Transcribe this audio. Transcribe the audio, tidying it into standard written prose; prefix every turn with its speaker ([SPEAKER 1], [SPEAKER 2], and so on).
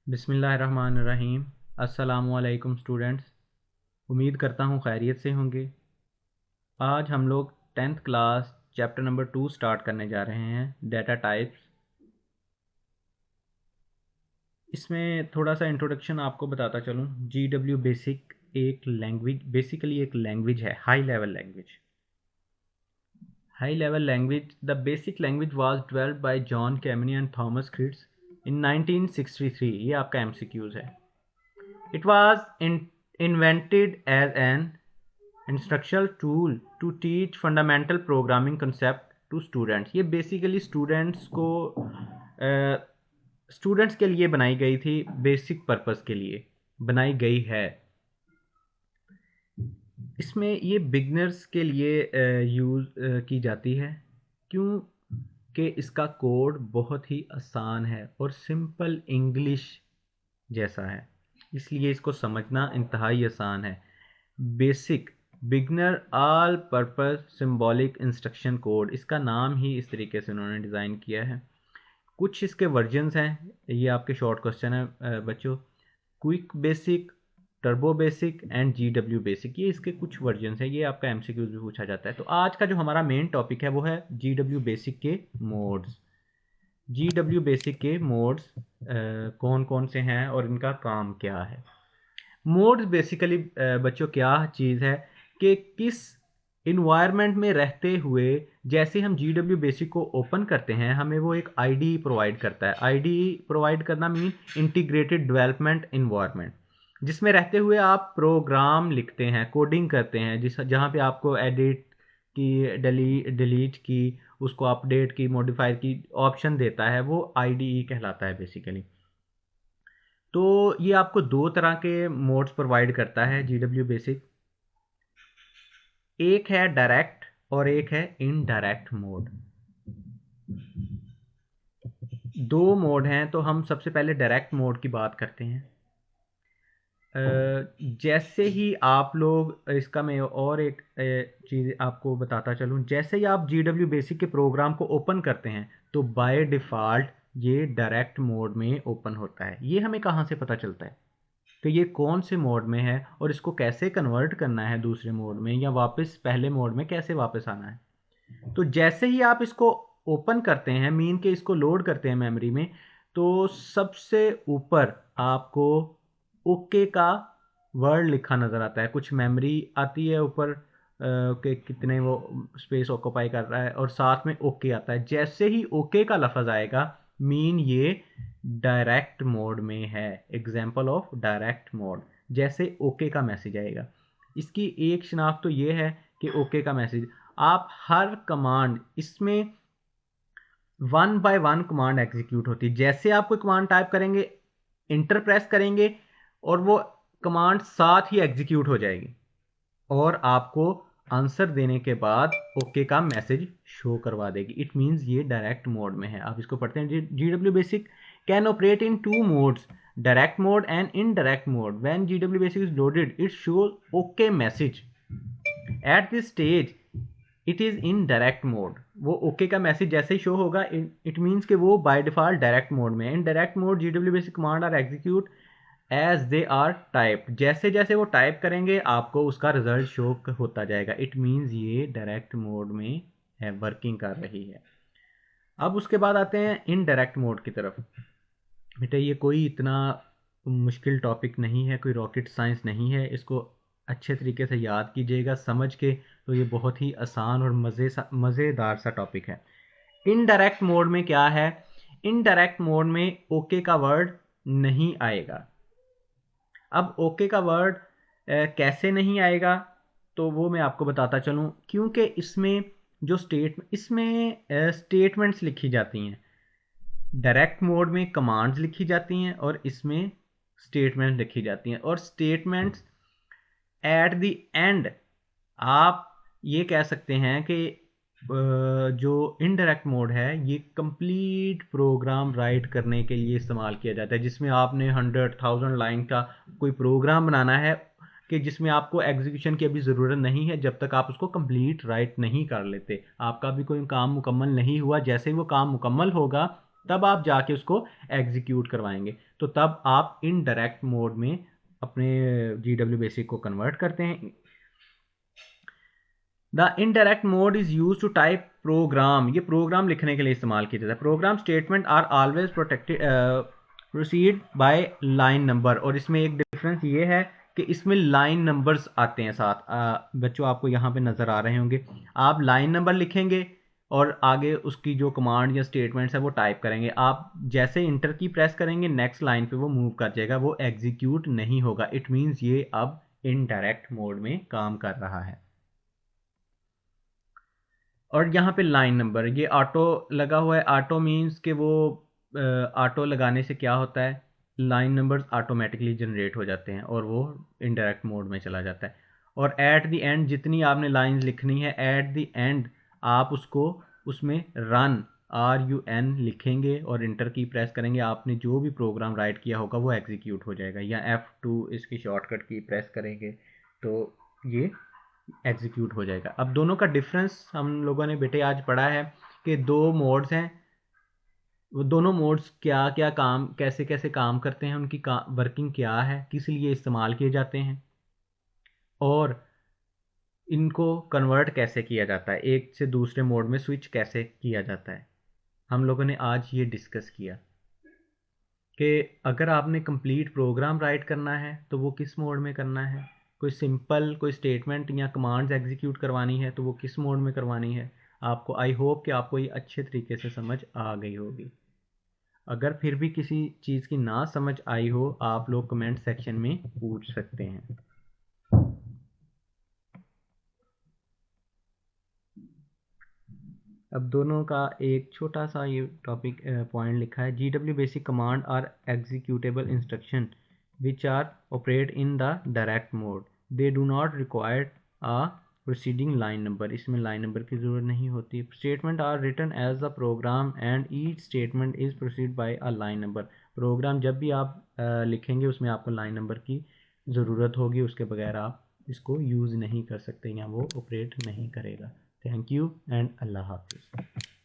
[SPEAKER 1] बिस्मिल्लाहिर्रहमानिर्रहीम। अस्सलामुअलैकुम स्टूडेंट्स। उम्मीद करता हूँ खैरियत से होंगे। आज हम लोग 10th class chapter number 2 start करने जा रहे हैं, डाटा टाइप्स। इसमें थोड़ा सा इंट्रोडक्शन आपको बताता चलूँ। GW बेसिक एक लैंग्वेज, बेसिकली एक लैंग्वेज है, high level language. High level language, the BASIC language was developed by John Kemeny and Thomas Kurtz in 1963। ये आपका MCQs है। It was invented as an instructional tool to teach fundamental programming concept to students। ये basically students के लिए बनाई गई थी, basic purpose के लिए बनाई गई है। इसमें ये बिगनर्स के लिए यूज़ की जाती है, क्यों कि इसका कोड बहुत ही आसान है और सिंपल इंग्लिश जैसा है, इसलिए इसको समझना इंतहाई आसान है। Basic beginner all purpose symbolic instruction code, इसका नाम ही इस तरीके से उन्होंने डिज़ाइन किया है। कुछ इसके वर्जन्स हैं, ये आपके शॉर्ट क्वेश्चन है बच्चों। Quick basic, turbo basic and GW basic, ये इसके कुछ वर्जन्स हैं। ये आपका MCQs भी पूछा जाता है। तो आज का जो हमारा मेन टॉपिक है वो है GW बेसिक के मोड्स। GW बेसिक के मोड्स कौन कौन से हैं और इनका काम क्या है। मोड्स बेसिकली बच्चों क्या चीज़ है कि किस इन्वायरमेंट में रहते हुए, जैसे हम GW बेसिक को ओपन करते हैं, हमें वो एक आईडी प्रोवाइड करता है। आईडी प्रोवाइड करना मीन इंटीग्रेटेड डेवलपमेंट इन्वायरमेंट, जिसमें रहते हुए आप प्रोग्राम लिखते हैं, कोडिंग करते हैं, जहाँ पे आपको एडिट की, डिलीट की, उसको अपडेट की, मॉडिफाई की ऑप्शन देता है, वो IDE कहलाता है बेसिकली। तो ये आपको दो तरह के मोड्स प्रोवाइड करता है GW बेसिक। एक है डायरेक्ट और एक है इनडायरेक्ट मोड। दो मोड हैं, तो हम सबसे पहले डायरेक्ट मोड की बात करते हैं। जैसे ही आप लोग इसका, मैं और एक चीज़ आपको बताता चलूँ। जैसे ही आप GW बेसिक के प्रोग्राम को ओपन करते हैं तो बाय डिफ़ॉल्ट ये डायरेक्ट मोड में ओपन होता है। ये हमें कहाँ से पता चलता है कि ये कौन से मोड में है और इसको कैसे कन्वर्ट करना है दूसरे मोड में, या वापस पहले मोड में कैसे वापस आना है। तो जैसे ही आप इसको ओपन करते हैं, मीन के इसको लोड करते हैं मेमोरी में, तो सबसे ऊपर आपको ओके का वर्ड लिखा नज़र आता है। कुछ मेमोरी आती है ऊपर के कितने वो स्पेस ऑक्यूपाई कर रहा है, और साथ में ओके आता है। जैसे ही ओके का लफ्ज़ आएगा, मीन ये डायरेक्ट मोड में है। एग्जाम्पल ऑफ डायरेक्ट मोड, जैसे ओके का मैसेज आएगा। इसकी एक शनाख्त तो ये है कि ओके का मैसेज, आप हर कमांड इसमें one by one command execute होती है। जैसे आप कोई कमांड टाइप करेंगे, इंटर प्रेस करेंगे, और वो कमांड साथ ही एग्जीक्यूट हो जाएगी और आपको आंसर देने के बाद ओके का मैसेज शो करवा देगी। इट मीन्स ये डायरेक्ट मोड में है। आप इसको पढ़ते हैं। GW basic can operate in two modes, direct mode and indirect mode. When GW basic is loaded it shows okay message at this stage, it is in direct mode. वो okay का message जैसे ही show होगा, it means कि वो by default direct mode में है। In direct mode GW basic command are execute as they are type. जैसे जैसे वो टाइप करेंगे आपको उसका रिजल्ट शो होता जाएगा। इट मीन्स ये डायरेक्ट मोड में है, वर्किंग कर रही है। अब उसके बाद आते हैं इनडायरेक्ट मोड की तरफ। बेटा ये कोई इतना मुश्किल टॉपिक नहीं है, कोई रॉकेट साइंस नहीं है। इसको अच्छे तरीके से याद कीजिएगा समझ के, तो ये बहुत ही आसान और मज़ेदार सा टॉपिक है। इनडायरेक्ट मोड में क्या है? इनडायरेक्ट मोड में ओके का वर्ड नहीं आएगा। अब ओके का वर्ड कैसे नहीं आएगा, तो वो मैं आपको बताता चलूँ। क्योंकि इसमें जो स्टेटमेंट्स लिखी जाती हैं, डायरेक्ट मोड में कमांड्स लिखी जाती हैं और इसमें स्टेटमेंट्स लिखी जाती हैं। और स्टेटमेंट्स एट द एंड, आप ये कह सकते हैं कि जो इनडायरेक्ट मोड है ये कंप्लीट प्रोग्राम राइट करने के लिए इस्तेमाल किया जाता है, जिसमें आपने 100,000 लाइन का कोई प्रोग्राम बनाना है कि जिसमें आपको एग्जीक्यूशन की अभी ज़रूरत नहीं है जब तक आप उसको कंप्लीट राइट नहीं कर लेते। आपका भी कोई काम मुकम्मल नहीं हुआ, जैसे ही वो काम मुकम्मल होगा तब आप जाके उसको एग्जीक्यूट करवाएंगे। तो तब आप इनडायरेक्ट मोड में अपने GW बेसिक को कन्वर्ट करते हैं। The indirect mode is use to type program, ये प्रोग्राम लिखने के लिए इस्तेमाल किया जाता है। Program statement are always protected proceed by line number, और इसमें एक डिफरेंस ये है कि इसमें लाइन नंबर्स आते हैं साथ। बच्चों आपको यहाँ पे नज़र आ रहे होंगे, आप लाइन नंबर लिखेंगे और आगे उसकी जो कमांड या स्टेटमेंट्स है वो टाइप करेंगे। आप जैसे इंटर की प्रेस करेंगे नेक्स्ट लाइन पे वो मूव कर जाएगा, वो एग्जीक्यूट नहीं होगा। इट मीन्स ये अब इनडायरेक्ट मोड में काम कर रहा है। और यहाँ पे लाइन नंबर, ये ऑटो लगा हुआ है। ऑटो मीन्स कि वो ऑटो लगाने से क्या होता है, लाइन नंबर्स ऑटोमेटिकली जनरेट हो जाते हैं और वो इनडायरेक्ट मोड में चला जाता है। और एट द एंड जितनी आपने लाइंस लिखनी है, एट द एंड आप उसको उसमें रन RUN लिखेंगे और इंटर की प्रेस करेंगे। आपने जो भी प्रोग्राम राइट किया होगा वो एग्जीक्यूट हो जाएगा। या F2 इसकी शॉर्टकट की प्रेस करेंगे तो ये एग्जीक्यूट हो जाएगा। अब दोनों का डिफरेंस हम लोगों ने बेटे आज पढ़ा है कि दो मोड्स हैं, वो दोनों मोड्स क्या क्या काम, कैसे कैसे काम करते हैं, उनकी वर्किंग क्या है, किस लिए इस्तेमाल किए जाते हैं, और इनको कन्वर्ट कैसे किया जाता है, एक से दूसरे मोड में स्विच कैसे किया जाता है। हम लोगों ने आज ये डिस्कस किया कि अगर आपने कंप्लीट प्रोग्राम राइट करना है तो वो किस मोड में करना है, कोई सिंपल कोई स्टेटमेंट या कमांड्स एग्जीक्यूट करवानी है तो वो किस मोड में करवानी है। आपको आई होप कि आपको ये अच्छे तरीके से समझ आ गई होगी। अगर फिर भी किसी चीज़ की ना समझ आई हो, आप लोग कमेंट सेक्शन में पूछ सकते हैं। अब दोनों का एक छोटा सा ये टॉपिक पॉइंट लिखा है। GW basic command are executable instruction which are operate in the direct mode, they do not require a proceeding line number, इसमें लाइन नंबर की ज़रूरत नहीं होती। Statement are written as the program and each statement is proceed by a line number. Program जब भी आप लिखेंगे उसमें आपको लाइन नंबर की ज़रूरत होगी, उसके बगैर आप इसको यूज़ नहीं कर सकते या वो ऑपरेट नहीं करेगा। थैंक यू एंड अल्लाह हाफिज़।